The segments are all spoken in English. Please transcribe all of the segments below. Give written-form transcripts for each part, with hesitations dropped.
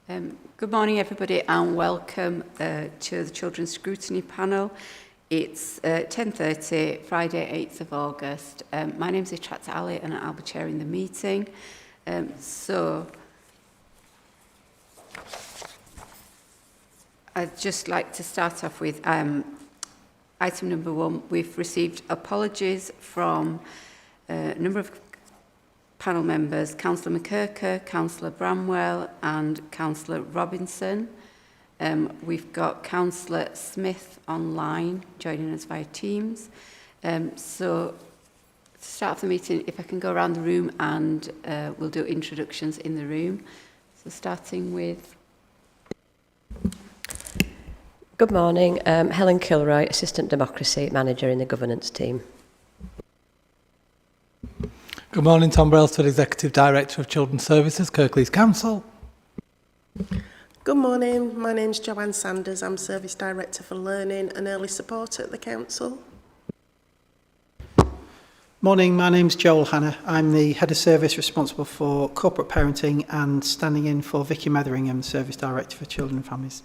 Good morning, everybody, and welcome to the Children's Scrutiny panel. It's 10:30, Friday, 8th of August. My name's Itrat Ali, and I'll be chairing the meeting. So I'd just like to start off with item number 1. We've received apologies from a number of panel members, Councillor McKirker, Councillor Bramwell and Councillor Robinson. We've got Councillor Smith online joining us via Teams. So to start off the meeting, if I can go around the room and we'll do introductions in the room. So starting with... Good morning, Helen Kilroy, Assistant Democracy Manager in the Governance team. Good morning, Tom Brailsford, Executive Director of Children's Services, Kirklees Council. Good morning, my name's Joanne Sanders. I'm Service Director for Learning and Early Support at the Council. Morning, my name's Joel Hanna. I'm the Head of Service responsible for corporate parenting and standing in for Vicky Metheringham, Service Director for Children and Families.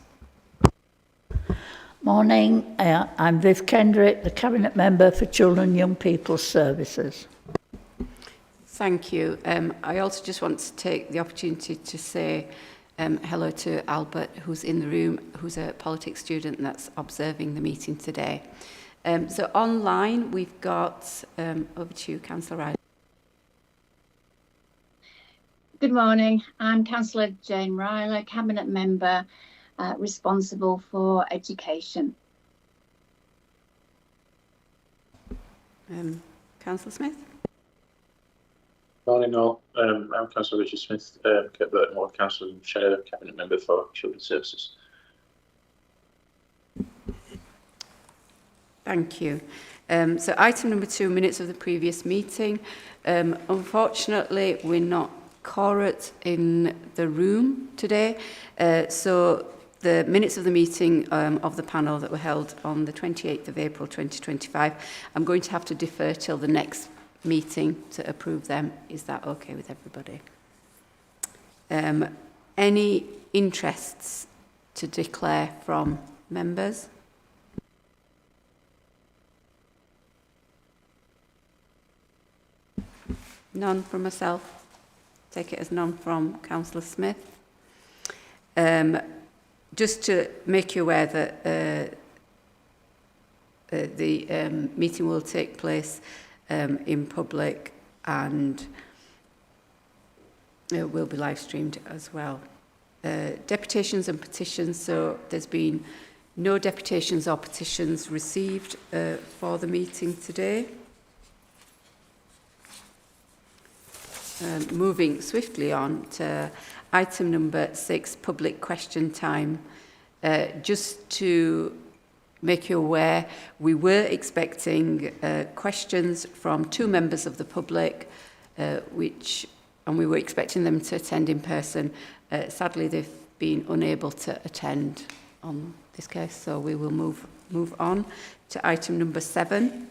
Morning, I'm Viv Kendrick, the Cabinet Member for Children and Young People's Services. Thank you. I also just want to take the opportunity to say hello to Albert, who's in the room, who's a politics student that's observing the meeting today. So online, we've got, over to you, Councillor Riley. Good morning. I'm Councillor Jane Ryler, Cabinet Member responsible for education. Councillor Smith. Morning all, I'm Councillor Richard Smith, Kurt Burton, Councillor and Chair, Cabinet Member for Children's Services. Thank you. So item number 2, minutes of the previous meeting. Unfortunately, we're not quorate in the room today, so the minutes of the meeting of the panel that were held on the 28th of April 2025, I'm going to have to defer till the next meeting to approve them. Is that okay with everybody? Any interests to declare from members? None from myself. Take it as none from Councillor Smith. Just to make you aware that the meeting will take place in public and it will be live streamed as well. Deputations and petitions, so there's been no deputations or petitions received for the meeting today. Moving swiftly on to item number 6, public question time. Just to make you aware, we were expecting questions from 2 members of the public, and we were expecting them to attend in person. Sadly, they've been unable to attend on this case, so we will move on to item number 7,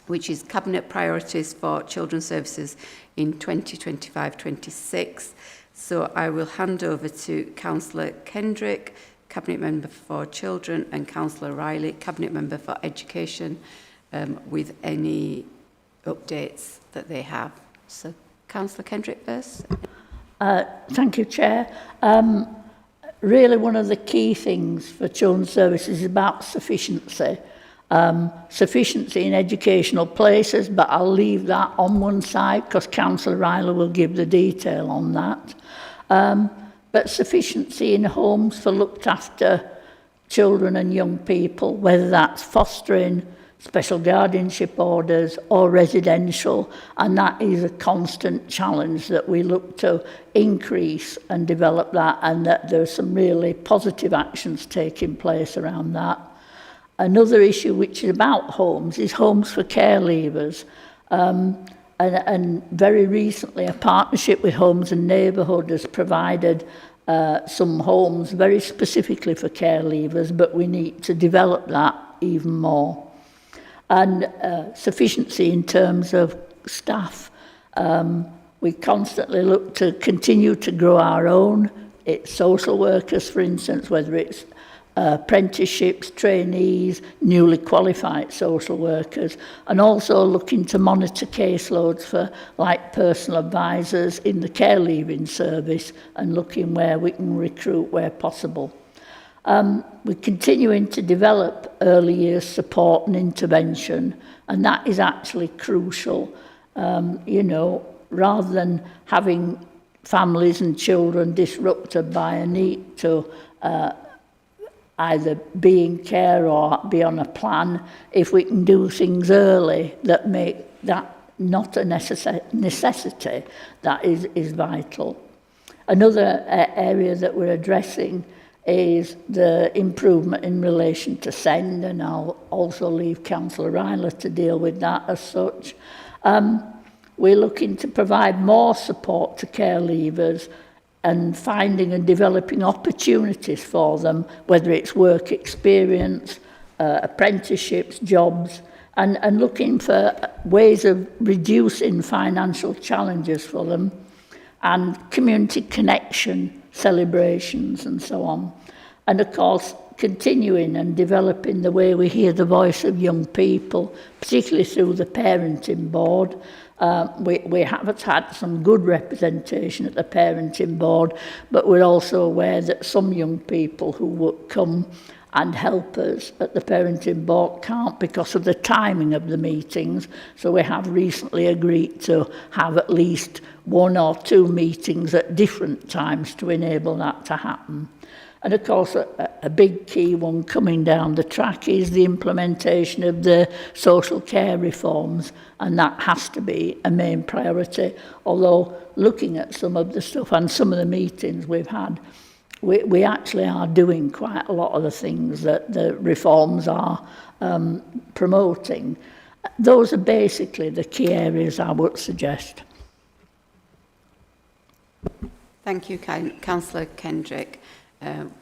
which is Cabinet Priorities for Children's Services in 2025-26. So I will hand over to Councillor Kendrick, Cabinet Member for Children, and Councillor Riley, Cabinet Member for Education, with any updates that they have. So Councillor Kendrick first. Thank you, Chair. Really one of the key things for Children's Services is about sufficiency. Sufficiency in educational places, but I'll leave that on one side because Councillor Riley will give the detail on that. But sufficiency in homes for looked after children and young people, whether that's fostering, special guardianship orders or residential, and that is a constant challenge that we look to increase and develop that, and that there's some really positive actions taking place around that. Another issue which is about homes is homes for care leavers. And very recently, a partnership with Homes and Neighbourhood has provided some homes very specifically for care leavers, but we need to develop that even more. And sufficiency in terms of staff. We constantly look to continue to grow our own it's social workers, for instance, whether it's apprenticeships, trainees, newly qualified social workers, and also looking to monitor caseloads for like personal advisors in the care leaving service and looking where we can recruit where possible. We're continuing to develop early years support and intervention, and that is actually crucial. You know, rather than having families and children disrupted by a need to either be in care or be on a plan, if we can do things early that make that not a necessity, that is vital. Another area that we're addressing is the improvement in relation to SEND, and I'll also leave Councillor Ryler to deal with that as such. We're looking to provide more support to care leavers and finding and developing opportunities for them, whether it's work experience, apprenticeships, jobs, and looking for ways of reducing financial challenges for them, and community connection, celebrations and so on. And of course, continuing and developing the way we hear the voice of young people, particularly through the parenting board. We have had some good representation at the parenting board, but we're also aware that some young people who would come and help us at the parenting board can't because of the timing of the meetings. So we have recently agreed to have at least 1 or 2 meetings at different times to enable that to happen. And of course, a big key one coming down the track is the implementation of the social care reforms, and that has to be a main priority. Although looking at some of the stuff and some of the meetings we've had, we actually are doing quite a lot of the things that the reforms are promoting. Those are basically the key areas I would suggest. Thank you, Councillor Kendrick.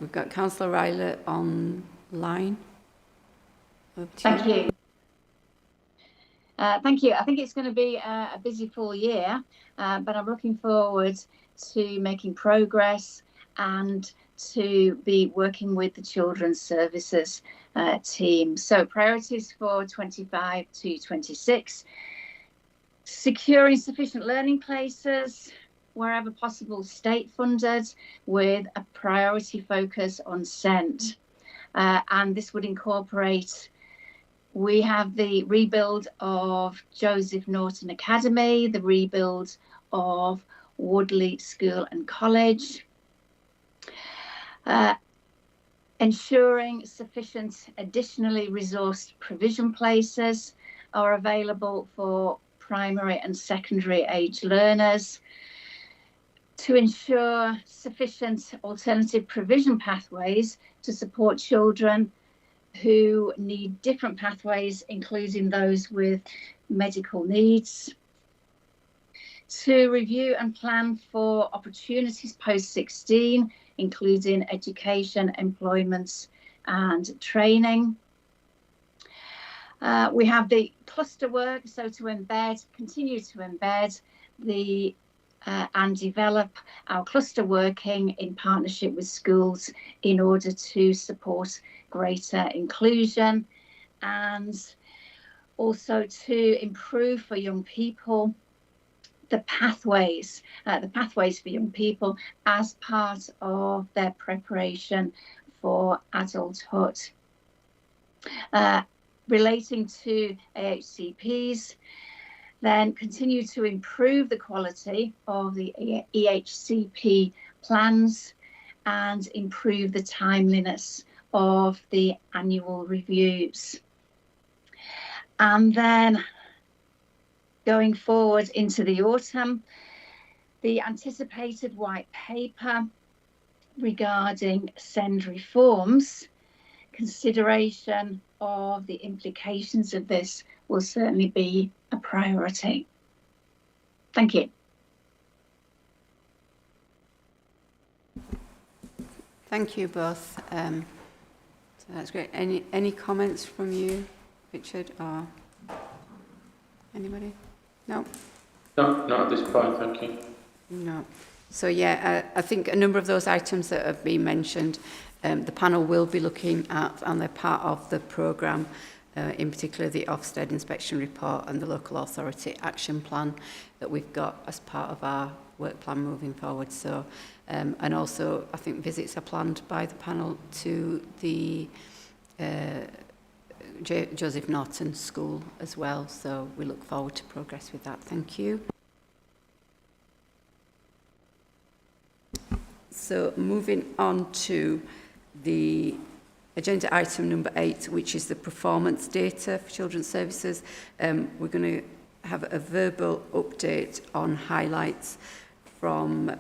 We've got Councillor Ryler online. Thank you. Thank you. I think it's going to be a busy full year, but I'm looking forward to making progress and to be working with the Children's Services team. So priorities for 25 to 26, securing sufficient learning places, wherever possible state funded, with a priority focus on SEND. And this would incorporate, we have the rebuild of Joseph Norton Academy, the rebuild of Woodley School and College, ensuring sufficient additionally resourced provision places are available for primary and secondary age learners, to ensure sufficient alternative provision pathways to support children who need different pathways, including those with medical needs, to review and plan for opportunities post-16, including education, employment and training. We have the cluster work, so to continue to embed and develop our cluster working in partnership with schools in order to support greater inclusion, and also to improve for young people the pathways for young people as part of their preparation for adulthood. Relating to AHCPs, then continue to improve the quality of the EHCP plans and improve the timeliness of the annual reviews. And then going forward into the autumn, the anticipated white paper regarding SEND reforms, consideration of the implications of this will certainly be a priority. Thank you. Thank you both. So that's great. Any comments from you, Richard, or anybody? No? No, not at this point, thank you. No. So yeah, I think a number of those items that have been mentioned, the panel will be looking at, and they're part of the programme, in particular the Ofsted inspection report and the local authority action plan that we've got as part of our work plan moving forward. So, and also I think visits are planned by the panel to the Joseph Norton School as well. So we look forward to progress with that. Thank you. So moving on to the agenda item number 8, which is the performance data for children's services. We're going to have a verbal update on highlights from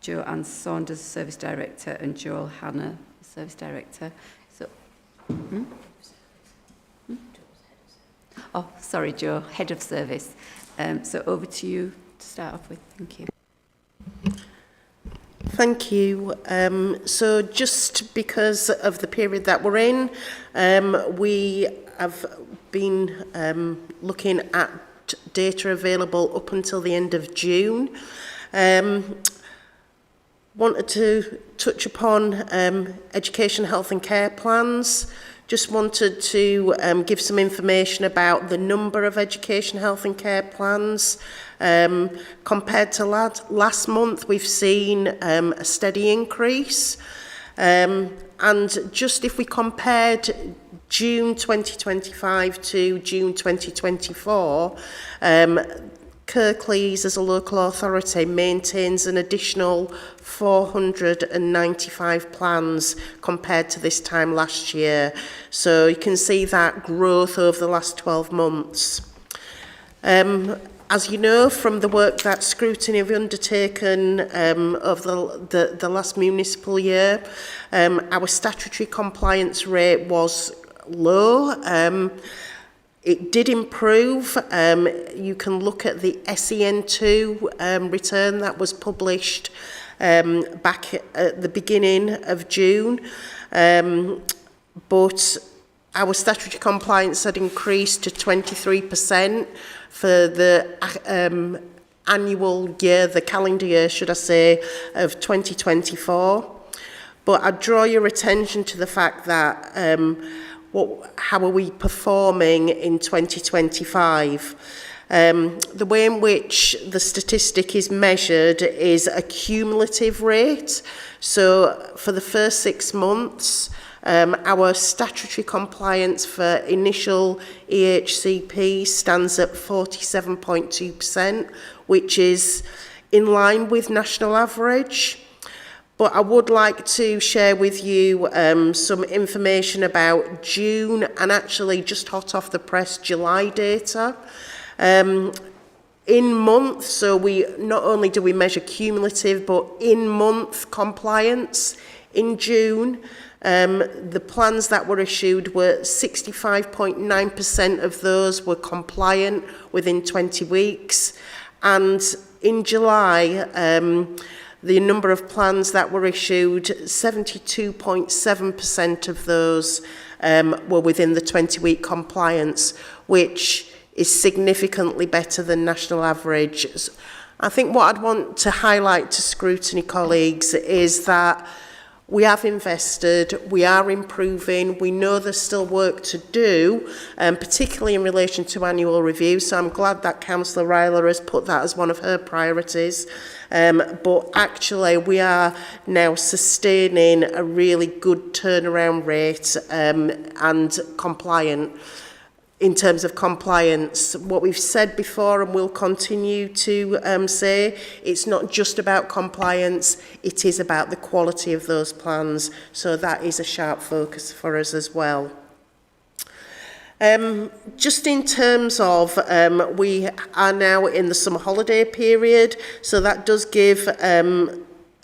Joanne Saunders, Service Director, and Joel Hannah, Service Director. So, Oh, sorry, Joe, Head of Service. So over to you to start off with. Thank you. Thank you. So just because of the period that we're in, we have been looking at data available up until the end of June. Wanted to touch upon education, health and care plans. Just wanted to give some information about the number of education, health and care plans. Compared to last month, we've seen a steady increase. And just if we compared June 2025 to June 2024, Kirklees as a local authority maintains an additional 495 plans compared to this time last year. So you can see that growth over the last 12 months. As you know from the work that Scrutiny have undertaken over the last municipal year, our statutory compliance rate was low. It did improve. You can look at the SEN2 return that was published back at the beginning of June. But our statutory compliance had increased to 23% for the annual year, the calendar year, should I say, of 2024. But I'd draw your attention to the fact that how are we performing in 2025? The way in which the statistic is measured is a cumulative rate. So for the first 6 months, our statutory compliance for initial EHCP stands at 47.2%, which is in line with national average. But I would like to share with you some information about June and actually just hot off the press July data. In month, so we not only do we measure cumulative, but in month compliance in June, the plans that were issued were 65.9% of those were compliant within 20 weeks. And in July, the number of plans that were issued, 72.7% of those were within the 20-week compliance, which is significantly better than national average. I think what I'd want to highlight to Scrutiny colleagues is that we have invested, we are improving, we know there's still work to do, particularly in relation to annual review, so I'm glad that Councillor Ryler has put that as one of her priorities. But actually we are now sustaining a really good turnaround rate and compliant. In terms of compliance, what we've said before and will continue to say, it's not just about compliance, it is about the quality of those plans. So that is a sharp focus for us as well. Just in terms of, we are now in the summer holiday period, so that does give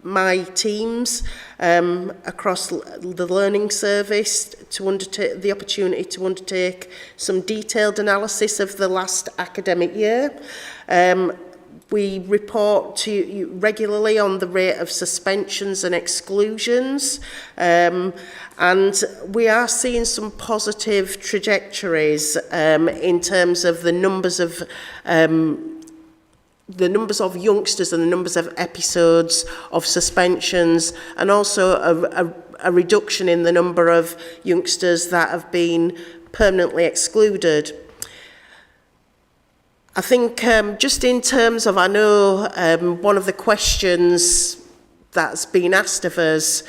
my teams across the learning service to undertake the opportunity to undertake some detailed analysis of the last academic year. We report to you regularly on the rate of suspensions and exclusions, and we are seeing some positive trajectories in terms of the numbers of the numbers of youngsters and the numbers of episodes of suspensions, and also a reduction in the number of youngsters that have been permanently excluded. I think just in terms of, I know one of the questions that's been asked of us,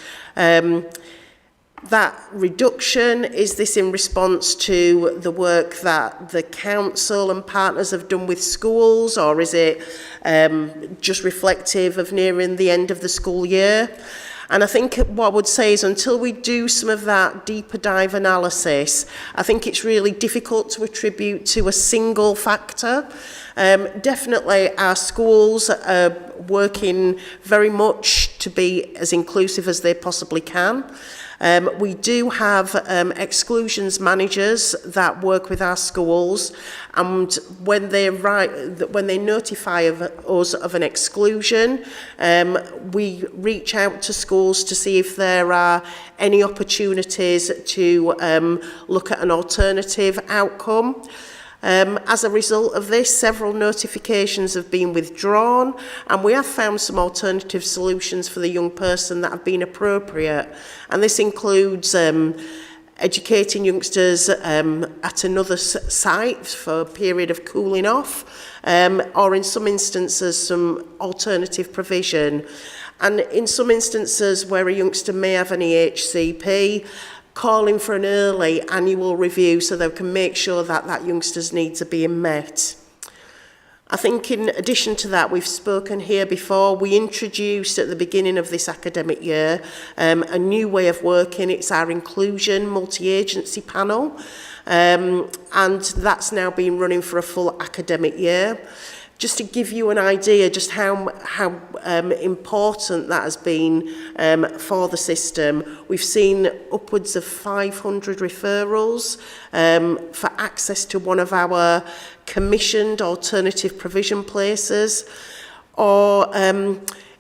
that reduction, is this in response to the work that the council and partners have done with schools, or is it just reflective of nearing the end of the school year? And I think what I would say is, until we do some of that deeper dive analysis, I think it's really difficult to attribute to a single factor. Definitely our schools are working very much to be as inclusive as they possibly can. We do have exclusions managers that work with our schools, and when they notify us of an exclusion, we reach out to schools to see if there are any opportunities to look at an alternative outcome. As a result of this, several notifications have been withdrawn, and we have found some alternative solutions for the young person that have been appropriate. And this includes educating youngsters at another site for a period of cooling off, or in some instances some alternative provision. And in some instances where a youngster may have an EHCP, calling for an early annual review so they can make sure that that youngster's needs are being met. I think in addition to that, we've spoken here before, we introduced at the beginning of this academic year a new way of working. It's our inclusion multi-agency panel, and that's now been running for a full academic year. Just to give you an idea just how important that has been for the system, we've seen upwards of 500 referrals for access to one of our commissioned alternative provision places. Or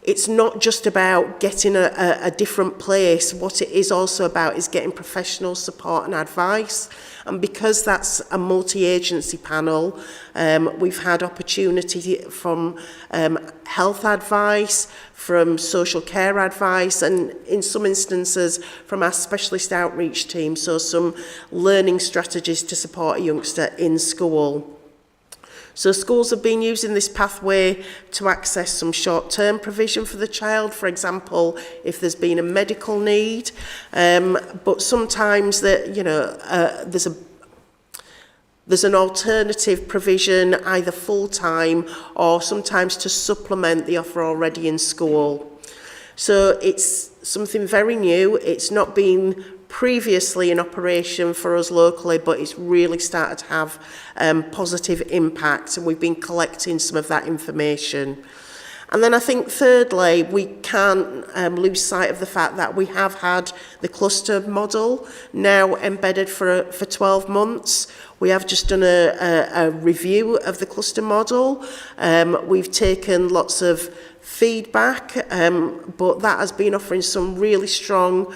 it's not just about getting a different place. What it is also about is getting professional support and advice. And because that's a multi-agency panel, we've had opportunity from health advice, from social care advice, and in some instances from our specialist outreach team, so some learning strategies to support a youngster in school. So schools have been using this pathway to access some short-term provision for the child, for example, if there's been a medical need. But sometimes there's an alternative provision, either full-time or sometimes to supplement the offer already in school. So it's something very new. It's not been previously in operation for us locally, but it's really started to have positive impact, and we've been collecting some of that information. And then I think thirdly, we can't lose sight of the fact that we have had the cluster model now embedded for 12 months. We have just done a review of the cluster model. We've taken lots of feedback, but that has been offering some really strong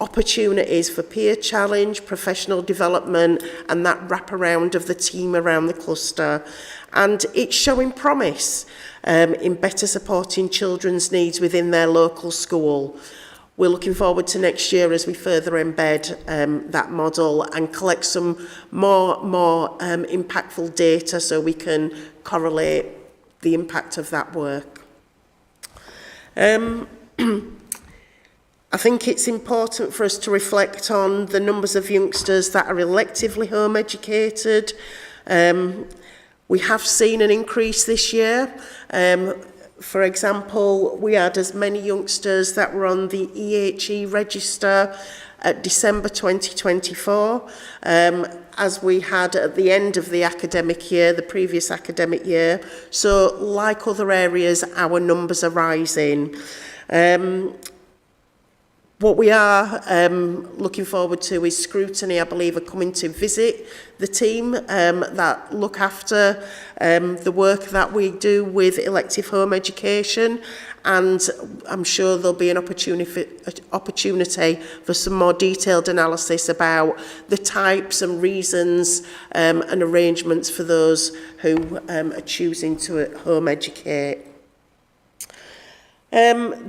opportunities for peer challenge, professional development, and that wraparound of the team around the cluster. And it's showing promise in better supporting children's needs within their local school. We're looking forward to next year as we further embed that model and collect some more impactful data so we can correlate the impact of that work. I think it's important for us to reflect on the numbers of youngsters that are electively home educated. We have seen an increase this year. For example, we had as many youngsters that were on the EHE register at December 2024 as we had at the end of the academic year, the previous academic year. So like other areas, our numbers are rising. What we are looking forward to is Scrutiny, I believe, are coming to visit the team that look after the work that we do with elective home education, and I'm sure there'll be an opportunity for some more detailed analysis about the types and reasons and arrangements for those who are choosing to at home educate.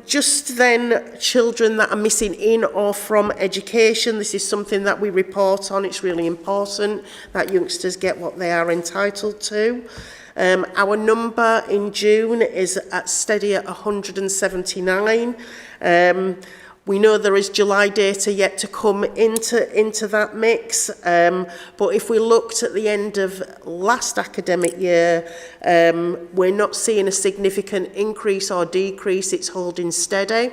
Just then, children that are missing in or from education, this is something that we report on. It's really important that youngsters get what they are entitled to. Our number in June is steady at 179. We know there is July data yet to come into that mix, but if we looked at the end of last academic year, we're not seeing a significant increase or decrease, it's holding steady.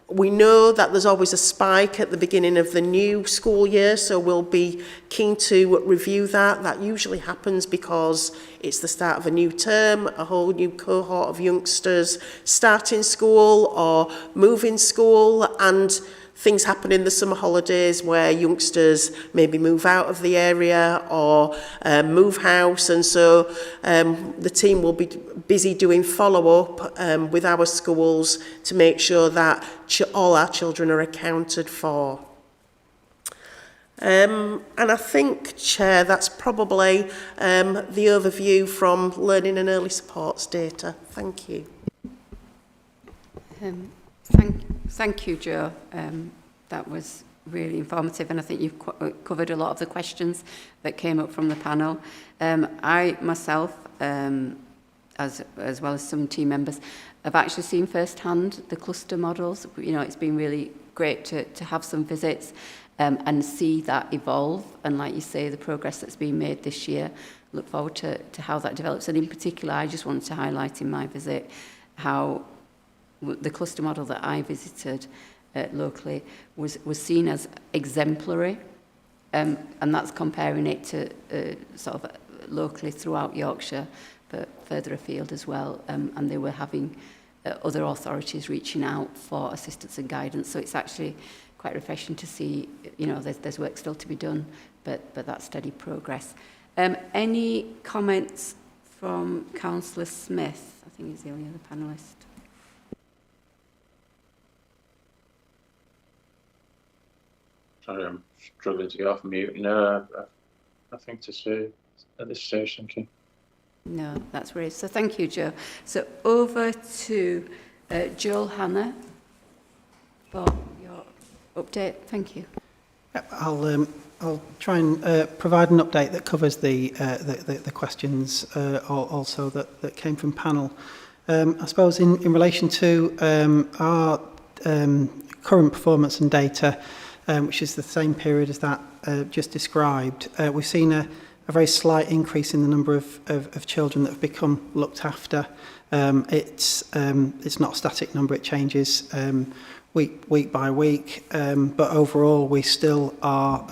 We know that there's always a spike at the beginning of the new school year, so we'll be keen to review that. That usually happens because it's the start of a new term, a whole new cohort of youngsters starting school or moving school, and things happen in the summer holidays where youngsters maybe move out of the area or move house, and so the team will be busy doing follow-up with our schools to make sure that all our children are accounted for. And I think, Chair, that's probably the overview from Learning and Early Supports data. Thank you. Thank you, Jo. That was really informative, and I think you've covered a lot of the questions that came up from the panel. I myself, as well as some team members, have actually seen firsthand the cluster models. You know, it's been really great to have some visits and see that evolve, and like you say, the progress that's been made this year. Look forward to how that develops, and in particular, I just wanted to highlight in my visit how the cluster model that I visited locally was seen as exemplary, and that's comparing it to sort of locally throughout Yorkshire, but further afield as well, and they were having other authorities reaching out for assistance and guidance, so it's actually quite refreshing to see, you know, there's work still to be done, but that steady progress. Any comments from Councillor Smith? I think he's the only other panellist. Sorry, I'm struggling to get off mute. No, nothing to say at this stage, thank you. No, that's great. So thank you, Jo. So over to Joel Hannah for your update. Thank you. I'll try and provide an update that covers the questions also that came from panel. I suppose in relation to our current performance and data, which is the same period as that just described, we've seen a very slight increase in the number of children that have become looked after. It's not a static number, it changes week by week, but overall we still are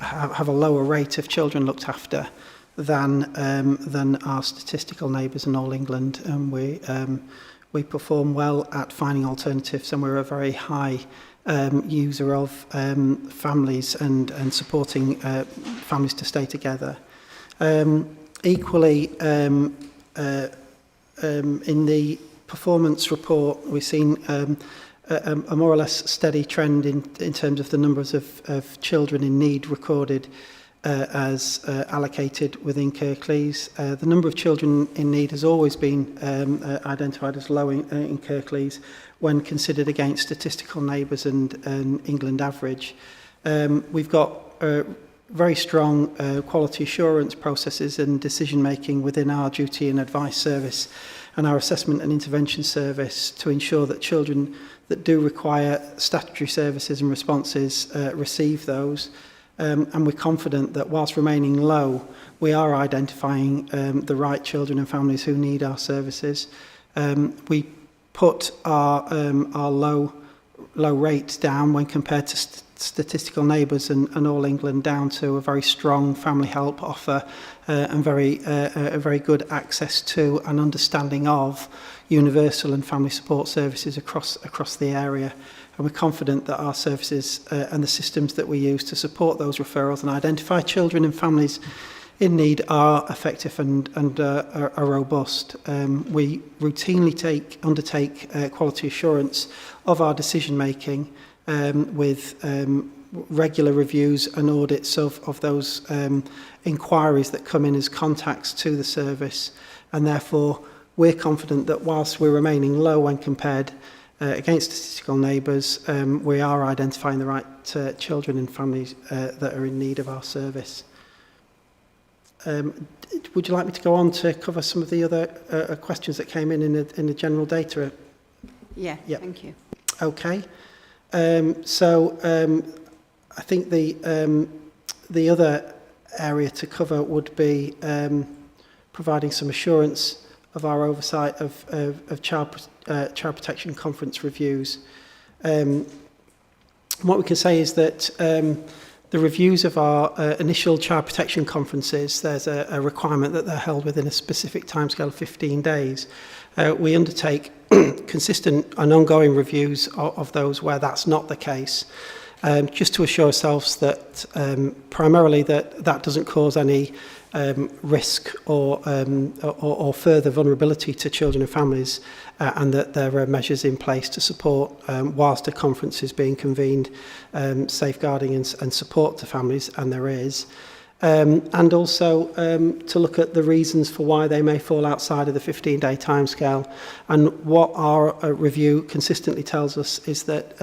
have a lower rate of children looked after than our statistical neighbours in all England, and we perform well at finding alternatives, and we're a very high user of families and supporting families to stay together. Equally, in the performance report, we've seen a more or less steady trend in terms of the numbers of children in need recorded as allocated within Kirklees. The number of children in need has always been identified as low in Kirklees when considered against statistical neighbours and England average. We've got very strong quality assurance processes and decision making within our duty and advice service and our assessment and intervention service to ensure that children that do require statutory services and responses receive those. And we're confident that whilst remaining low, we are identifying the right children and families who need our services. We put our low rates down when compared to statistical neighbours and all England down to a very strong family help offer and a very good access to and understanding of universal and family support services across the area. and we're confident that our services and the systems that we use to support those referrals and identify children and families in need are effective and are robust. We routinely undertake quality assurance of our decision making with regular reviews and audits of those inquiries that come in as contacts to the service, and therefore we're confident that whilst we're remaining low when compared against statistical neighbours, we are identifying the right children and families that are in need of our service. Would you like me to go on to cover some of the other questions that came in the general data? Yeah, Yep. thank you. Okay. I think the other area to cover would be providing some assurance of our oversight of child protection conference reviews. What we can say is that the reviews of our initial child protection conferences, there's a requirement that they're held within a specific timescale of 15 days. We undertake consistent and ongoing reviews of those where that's not the case, just to assure ourselves that primarily that doesn't cause any risk or further vulnerability to children and families, and that there are measures in place to support whilst a conference is being convened, safeguarding and support to families, and there is. And also to look at the reasons for why they may fall outside of the 15-day timescale. And what our review consistently tells us is that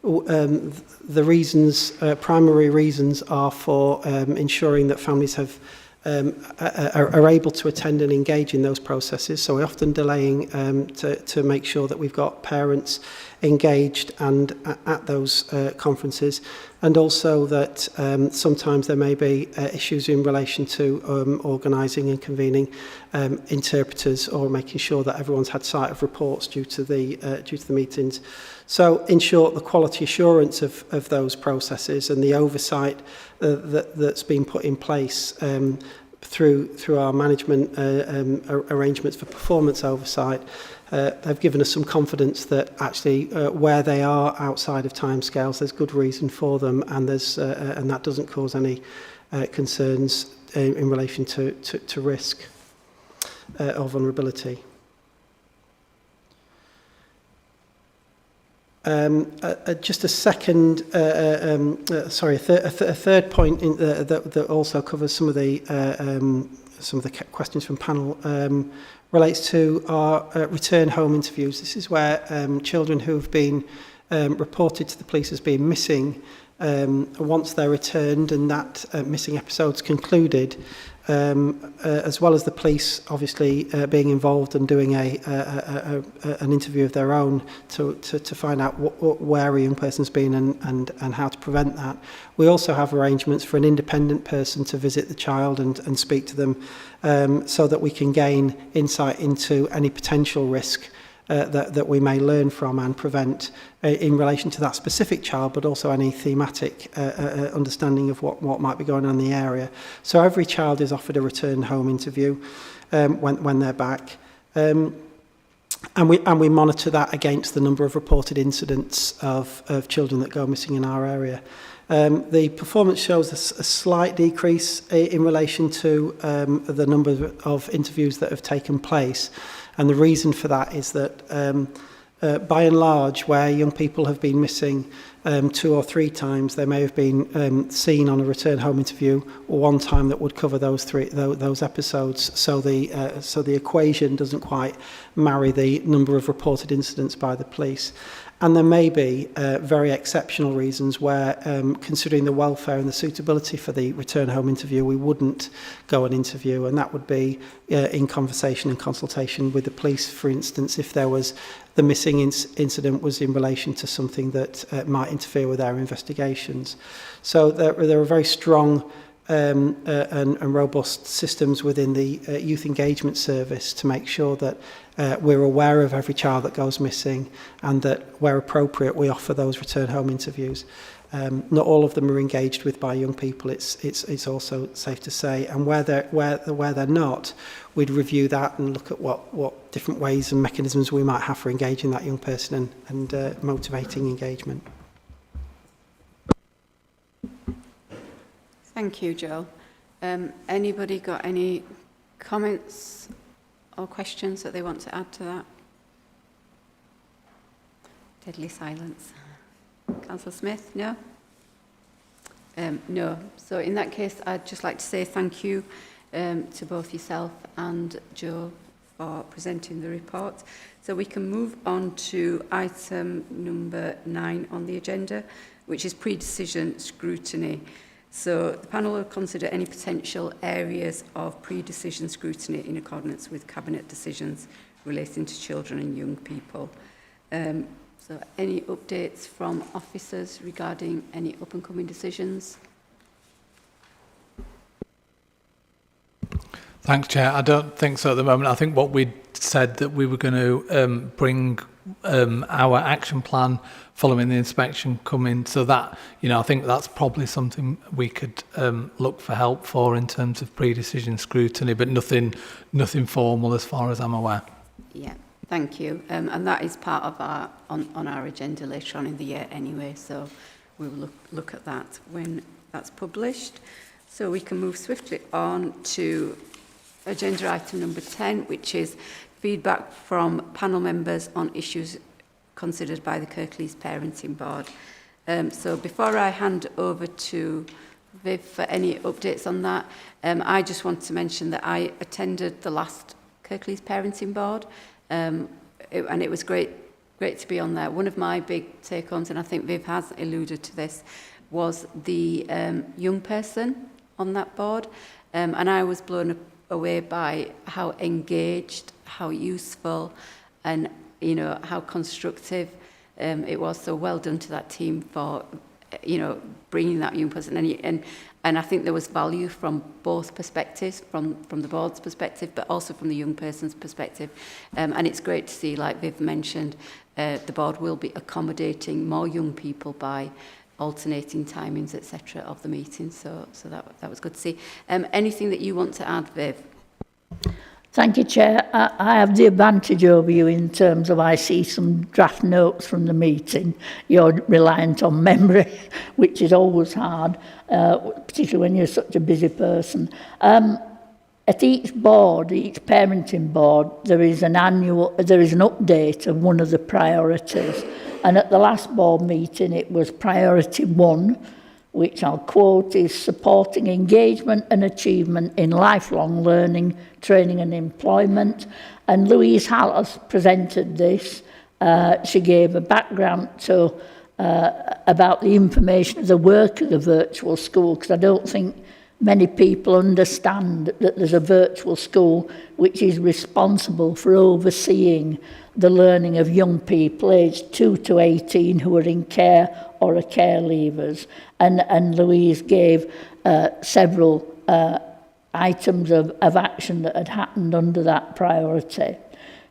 the reasons, primary reasons, are for ensuring that families have are able to attend and engage in those processes. So we're often delaying to make sure that we've got parents engaged and at those conferences, and also that sometimes there may be issues in relation to organising and convening interpreters, or making sure that everyone's had sight of reports due to the meetings. So in short, the quality assurance of those processes and the oversight that's been put in place through our management arrangements for performance oversight have given us some confidence that actually where they are outside of timescales, there's good reason for them, and there's and that doesn't cause any concerns in relation to risk or vulnerability. Just a second, a third point that also covers some of the questions from panel relates to our return home interviews. This is where children who have been reported to the police as being missing, once they're returned and that missing episode's concluded, as well as the police obviously being involved and doing an interview of their own to find out where a young person's been and how to prevent that. We also have arrangements for an independent person to visit the child and speak to them, so that we can gain insight into any potential risk that we may learn from and prevent in relation to that specific child, but also any thematic understanding of what might be going on in the area. So every child is offered a return home interview when they're back. And we monitor that against the number of reported incidents of children that go missing in our area. The performance shows a slight decrease in relation to the number of interviews that have taken place. And the reason for that is that by and large, where young people have been missing 2 or 3 times, they may have been seen on a return home interview one time that would cover those episodes. So the equation doesn't quite marry the number of reported incidents by the police. And there may be very exceptional reasons where, considering the welfare and the suitability for the return home interview, we wouldn't go and interview, and that would be in conversation and consultation with the police. For instance, if there was the missing incident was in relation to something that might interfere with our investigations. So there are very strong and robust systems within the youth engagement service to make sure that we're aware of every child that goes missing, and that where appropriate we offer those return home interviews. Not all of them are engaged with by young people. It's also safe to say, and where they're not, we'd review that and look at what different ways and mechanisms we might have for engaging that young person and motivating engagement. Thank you, Joel. Anybody got any comments or questions that they want to add to that? Deadly silence. Councillor Smith, no? No. So in that case, I'd just like to say thank you to both yourself and Joe for presenting the report. So we can move on to item number 9 on the agenda, which is pre-decision scrutiny. So the panel will consider any potential areas of pre-decision scrutiny in accordance with Cabinet decisions relating to children and young people. So any updates from officers regarding any up-and-coming decisions? Thanks, Chair. I don't think so at the moment. I think what we said that we were going to bring our action plan following the inspection come in, so that, you know, I think that's probably something we could look for help for in terms of pre-decision scrutiny, but nothing formal as far as I'm aware. Yeah, thank you. And that is part of our on our agenda later on in the year anyway, so we will look at that when that's published. So we can move swiftly on to agenda item number 10, which is feedback from panel members on issues considered by the Kirklees Parenting Board. So before I hand over to Viv for any updates on that, I just want to mention that I attended the last Kirklees Parenting Board, and it was great to be on there. One of my big take-homes, and I think Viv has alluded to this, was the young person on that board, and I was blown away by how engaged, how useful, and how constructive it was. So well done to that team for bringing that young person, and I think there was value from both perspectives, from the board's perspective, but also from the young person's perspective. And it's great to see, like Viv mentioned, the board will be accommodating more young people by alternating timings, etc., of the meeting. So that was good to see. Anything that you want to add, Viv? Thank you, Chair. I have the advantage over you in terms of I see some draft notes from the meeting. You're reliant on memory, which is always hard, particularly when you're such a busy person. At each board, each parenting board, there is an update of one of the priorities. And at the last board meeting, it was priority 1, which I'll quote, is supporting engagement and achievement in lifelong learning, training and employment. And Louise Hallis presented this. She gave a background to about the information of the work of the virtual school, because I don't think many people understand that there's a virtual school which is responsible for overseeing the learning of young people aged 2 to 18 who are in care or are care leavers. And Louise gave several items of action that had happened under that priority.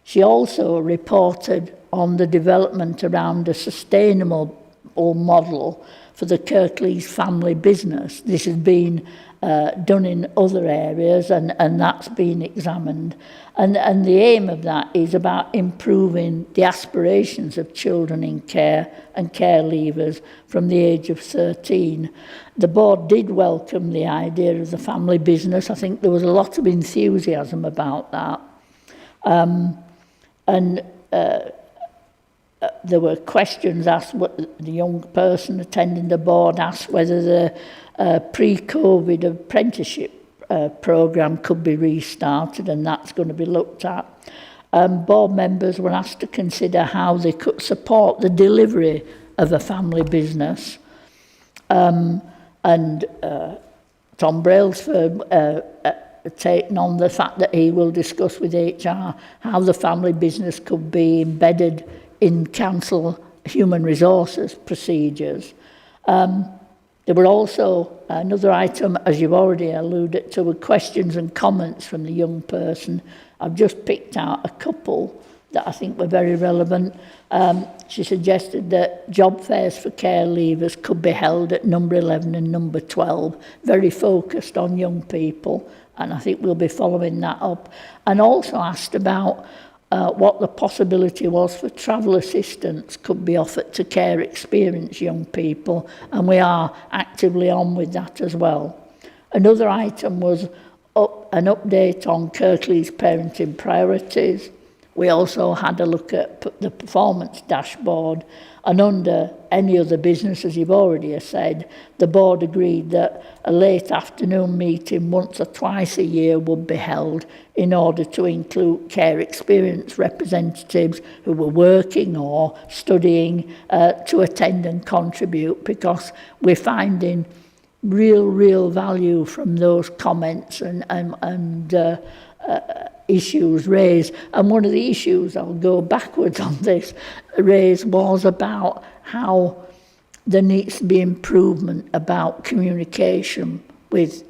She also reported on the development around a sustainable model for the Kirklees family business. This has been done in other areas, and that's been examined. And the aim of that is about improving the aspirations of children in care and care leavers from the age of 13. The board did welcome the idea of the family business. I think there was a lot of enthusiasm about that. There were questions asked. What the young person attending the board asked whether the pre-COVID apprenticeship programme could be restarted, and that's going to be looked at. Board members were asked to consider how they could support the delivery of a family business. Tom Brailsford taken on the fact that he will discuss with HR how the family business could be embedded in council human resources procedures. There were also another item, as you've already alluded to, were questions and comments from the young person. I've just picked out a couple that I think were very relevant. She suggested that job fairs for care leavers could be held at number 11 and number 12, very focused on young people, and I think we'll be following that up. And also asked about what the possibility was for travel assistance could be offered to care experienced young people, and we are actively on with that as well. Another item was an update on Kirklees parenting priorities. We also had a look at the performance dashboard, and under any other business, as you've already said, the board agreed that a late afternoon meeting once or twice a year would be held in order to include care experience representatives who were working or studying to attend and contribute, because we're finding real value from those comments and issues raised. And one of the issues, I'll go backwards on this, raised was about how there needs to be improvement about communication with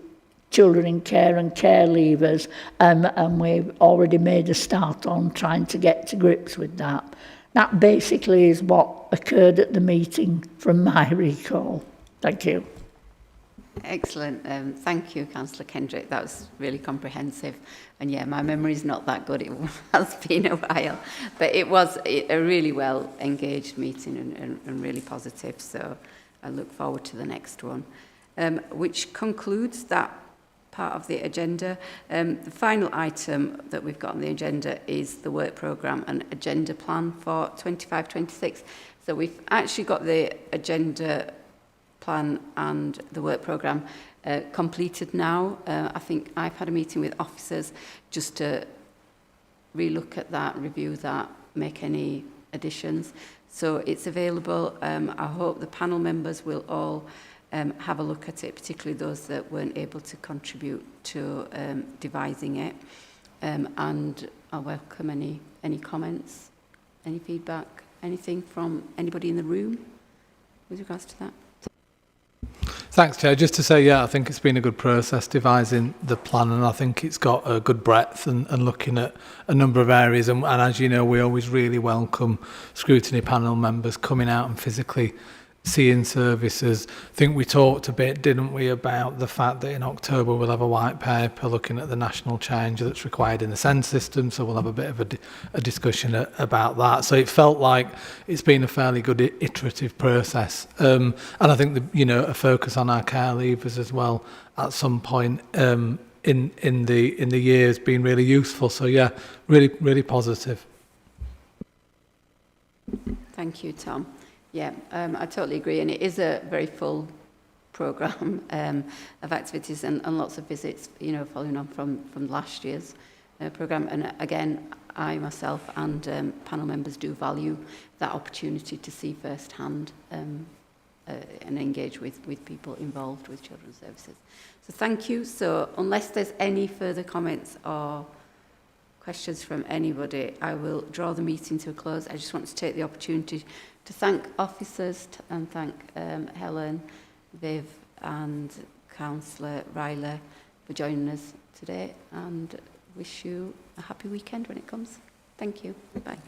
children in care and care leavers, and we've already made a start on trying to get to grips with that. That basically is what occurred at the meeting from my recall. Thank you. Excellent. Thank you, Councillor Kendrick. That was really comprehensive. And yeah, my memory's not that good. It has been a while. But it was a really well engaged meeting and really positive. So I look forward to the next one, which concludes that part of the agenda. The final item that we've got on the agenda is the work programme and agenda plan for 25-26. So we've actually got the agenda plan and the work programme completed now. I think I've had a meeting with officers just to relook at that, review that, make any additions. So it's available. I hope the panel members will all have a look at it, particularly those that weren't able to contribute to devising it. And I'll welcome any comments, any feedback, anything from anybody in the room with regards to that. Thanks, Chair. Just to say, yeah, I think it's been a good process devising the plan, and I think it's got a good breadth and looking at a number of areas. And as you know, we always really welcome scrutiny panel members coming out and physically seeing services. I think we talked a bit, didn't we, about the fact that in October we'll have a white paper looking at the national change that's required in the SEND system, so we'll have a bit of a discussion about that. So it felt like it's been a fairly good iterative process, and I think a focus on our care leavers as well at some point in the year has been really useful. So yeah, really positive. Thank you, Tom. Yeah, I totally agree, and it is a very full programme of activities and lots of visits, following on from last year's programme. And again, I myself and panel members do value that opportunity to see firsthand and engage with people involved with children's services. So thank you. So unless there's any further comments or questions from anybody, I will draw the meeting to a close. I just want to take the opportunity to thank officers and thank Helen, Viv and Councillor Ryler for joining us today, and wish you a happy weekend when it comes. Thank you. Bye.